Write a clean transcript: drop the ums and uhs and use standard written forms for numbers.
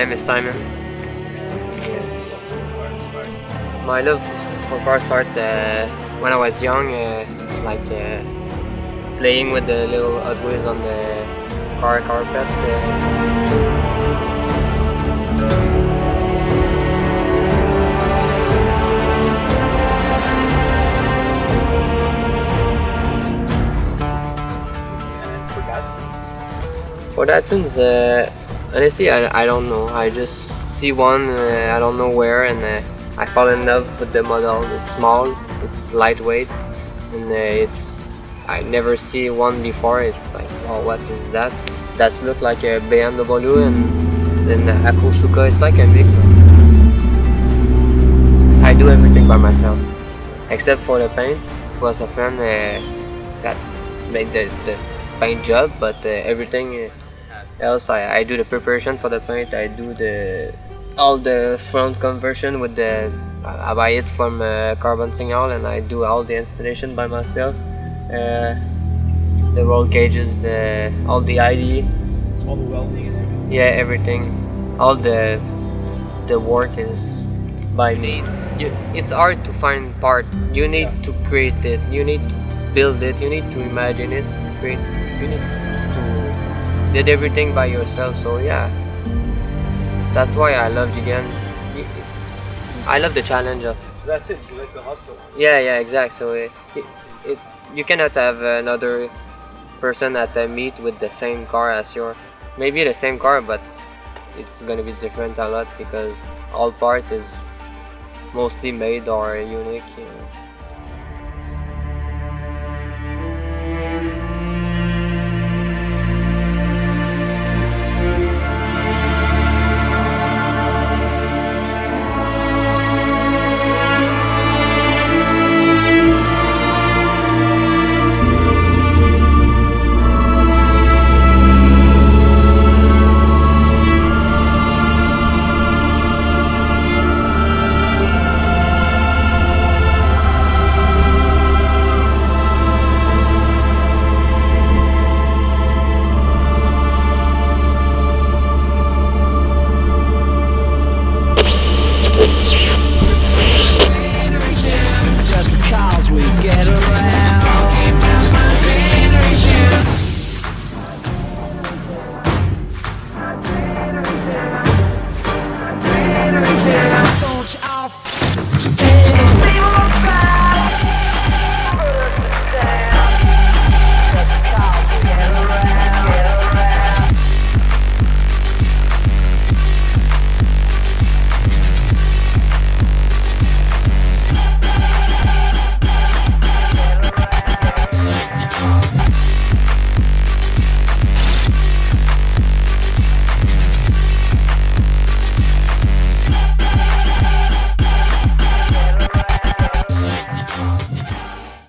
name is Simon. My love for cars started when I was young, playing with the little Hot Wheels on the car carpet. For Datsuns, honestly, I don't know. I just see one, I don't know where, and I fall in love with the model. It's small, it's lightweight, and I never see one before. It's like, oh, what is that? That looks like a BMW and then Hakosuka. It's like a mix. I do everything by myself, except for the paint. It was a friend that made the paint job, but everything else I do the preparation for the paint. I do all the front conversion with I buy it from Carbon Signal, and I do all the installation by myself. The roll cages, all the ID, All the welding and everything? yeah, everything. All the work is by me. It's hard to find part. You need to create it. You need to build it. You need to imagine it. Create. You need to did everything by yourself. So yeah, that's why I love GDN. I love the challenge of. So that's it, you like the hustle. Yeah, exactly. So you cannot have another person at a meet with the same car as yours. Maybe the same car, but it's gonna be different a lot because all part is mostly made or unique.